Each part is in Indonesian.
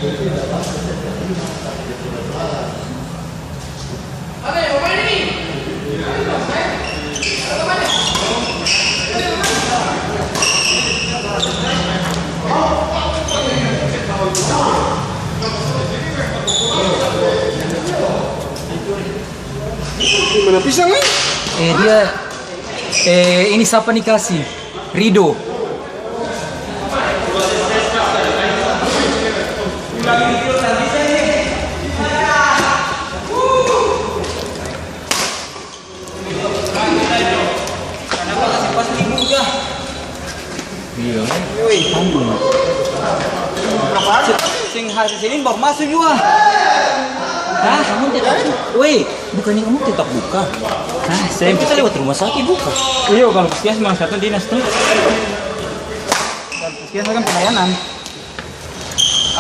Gimana pisang nih? Ini siapa nih kasih? Rido. Iya. Sing hari Senin baru masuk juga. Hah? Kamu tetap woi, bukannya kamu tetap buka? Hah? Saya bisa lewat rumah sakit buka. Iya, kalau puskesmas satu dinas tuh. Kalau puskesmas kan pelayanan.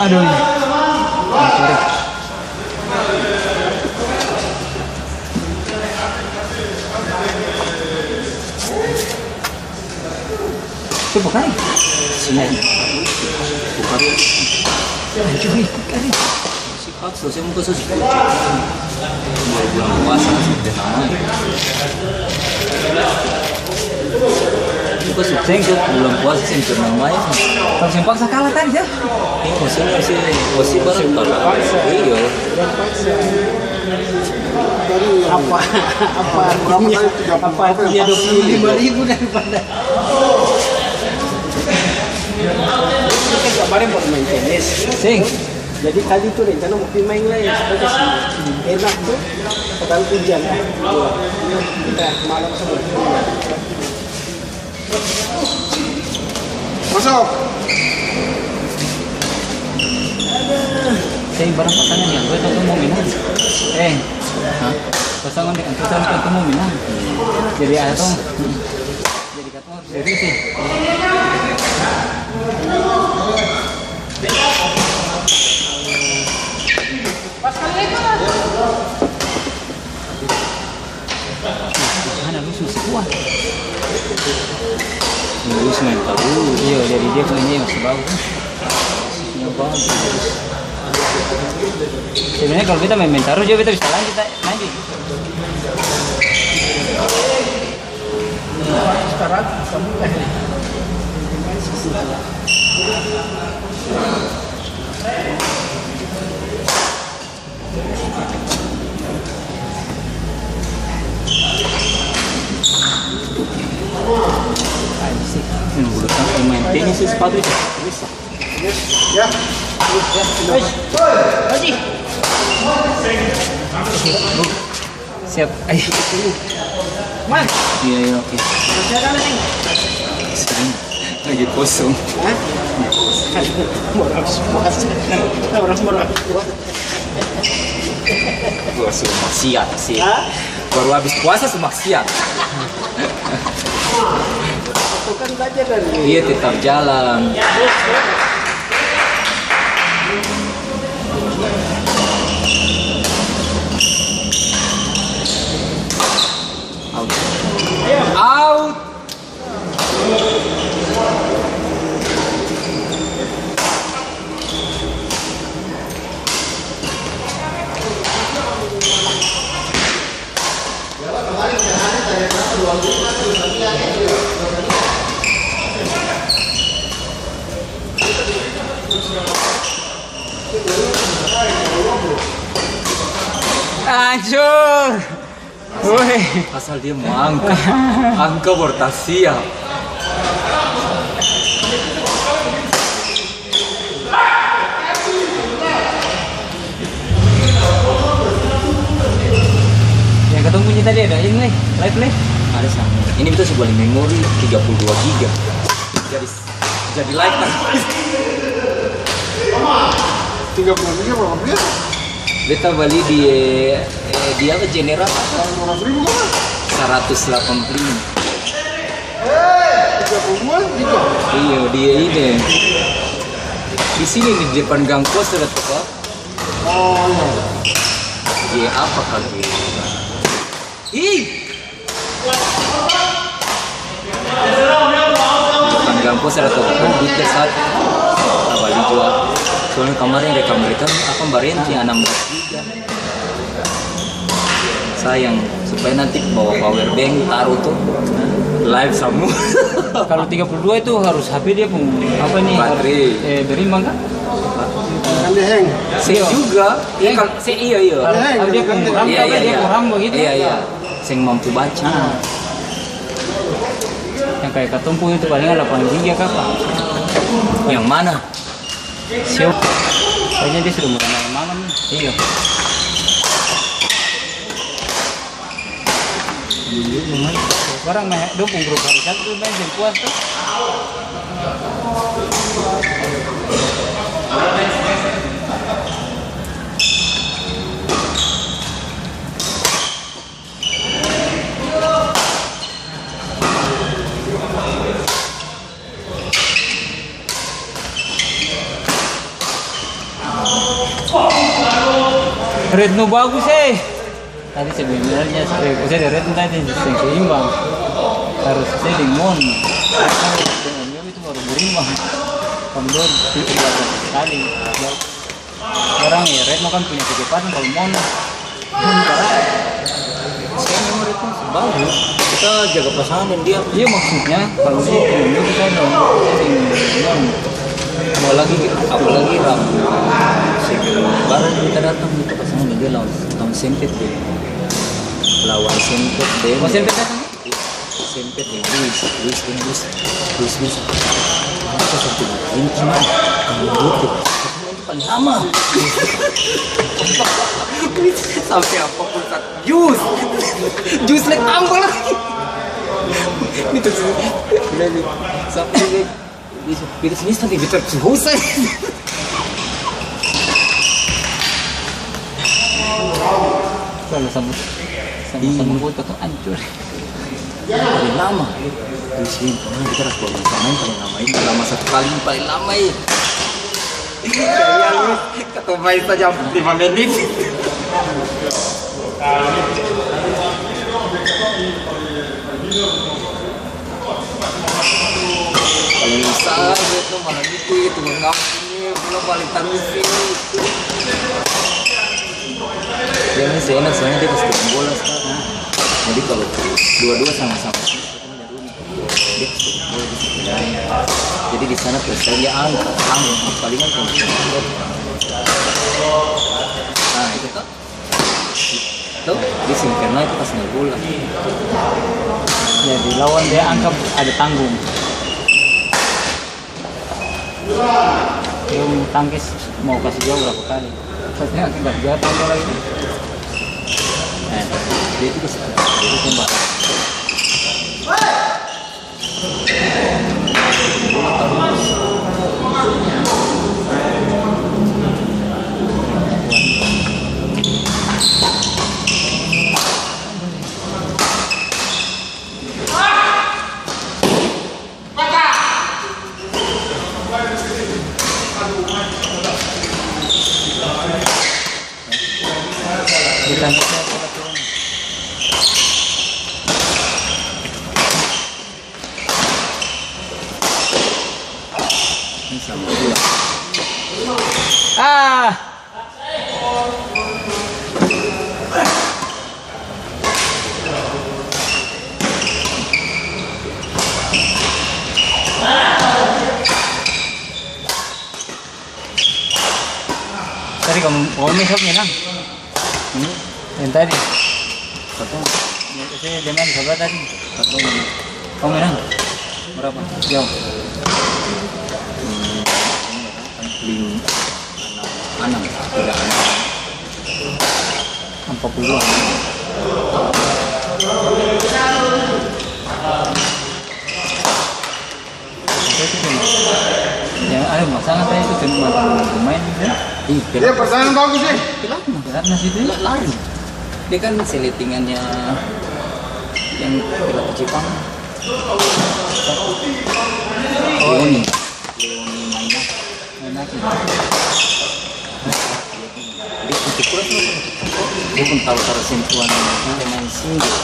Aduh. Sorry. Itu bukan? Sini. Buka. Ayo ikut kali. Sipat selesai muka selesai. Mau bulan puasa sudah lama. Muka sukses ke bulan puasa sih pernah main. Kalau yang paksa kalah tadi ya. Ini masih baru kalah. Iya. Apa dia 25.000 daripada kan kemarin baru main tenis. Sing. Jadi tadi tuh rencana mau main lah ya supaya enak tuh. Padahal hujan. Kita malam sama. Masuk. Saya barang pasangan yang gue tahu mau minum. Hah? Pasangan dengan pasangan kan mau minum. Jadi atau jadi kata dari sih. Pas kali itu lah. Mana lu susah kuat. Lu main tahu. Iya, jadi dia punya masih bagus. Yang bagus. Sebenarnya kalau kita main taruh juga kita bisa lanjut lagi. Sekarang kamu Main tenis sih sepatu itu bisa. Ya. Haji. Siap. Ayo. Man. Iya, oke. Jalan nih. Lagi kosong. Hah? Baru habis puasa. Gua sudah maksiat sih. Hah? Baru habis puasa semaksiat. Itu kan belajar dari Iya tetap jalan. Out. Out. Hancur. Woi. Asal dia mau angka bertasia. Yang ketemu bunyi tadi ada ini nih, live nih. Ada sama. Ini kita sebuah memori 32 GB. Jadi live kan. 30 berapa beli? Beta beli di apa general 200.000 kan? 185. 32 juga. Iya dia ini. Di sini di depan gang pos ada toko. Oh iya. Dia apa kali? Ih. Depan gang pos ada toko komputer satu. Kita beli jual. Soalnya kemarin rekam mereka apa berhenti 16 giga. Sayang, supaya nanti bawa power bank taruh tuh live semua. Kalau 32 itu harus HP dia pun apa nih? Baterai. Berimbang kan? Kan dia hang. Saya juga. Iya kan? Iya. Kalau dia kurang, dia kurang begitu. Iya. Sing mampu baca. Yang kayak ketumpu itu paling 8 giga apa? Yang mana? Siap. Kayaknya dia sudah mulai malam nih. Iya. Sekarang dukung grup hari satu main jam puas tuh. Redno bagus tadi sebenarnya saya Redno tadi yang seimbang harus saya dengan Mon itu baru berimbang kemudian itu sekali sekarang ya Redno kan punya kecepatan kalau Mon Saya memang itu bagus. Kita jaga pasangan dia. iya maksudnya kalau dia punya kita dong Mon apalagi Rabu baru kita datang ke pasangan dia lawan Sempit deh. Lawan Sempit deh. mau sampai datang Sempit deh. Luis. Masa satu ini cuma kamu itu paling lama. Sampai apapun tak jus like tambah lagi. Itu sampai di sini sampai bitter susah. kalau sama foto tuh hancur Paling lama di sini pernah kita harus bawa main paling lama ini lama satu kali paling lama ya. Kata main saja 5 menit. Kalau bisa itu malah gitu itu ngampungnya belum balik terus ini. Ya ini sih enak soalnya dia pasti main bola sekarang. Jadi kalau dua-dua sama-sama dia pasti main bola di sana. Jadi di sana prestasi dia angkat palingan kalau nah itu tuh di Simperna itu pas main bola. jadi lawan dia anggap ada tanggung dia tangkis mau kasih jauh berapa kali pasti nggak dia tanggung lagi dia itu bisa dia tembak. ditangkisnya Ini sama dia. tadi kamu mesoknya nang yang tadi Katong saya dengan sahabat tadi kamu nang berapa jauh 40-an yang ada masalah saya itu cuma pemain ya. Dia pertahanan bagus sih. Pelatnas itu ya. lari. Dia kan seletingannya yang Piala Jepang. Leoni Maina. Dia itu kurang dia pun tahu sentuhan dengan single.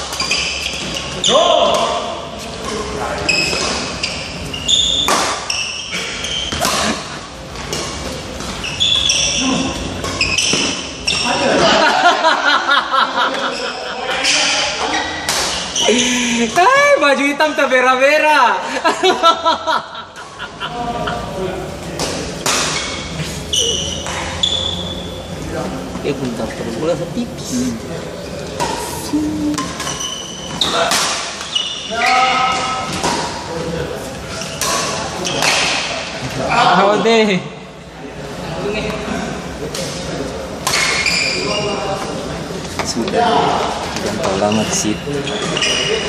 Hai, baju hitam terbera-bera. Bentar terus bola setipis. Out deh. Sudah terlalu lama di situ.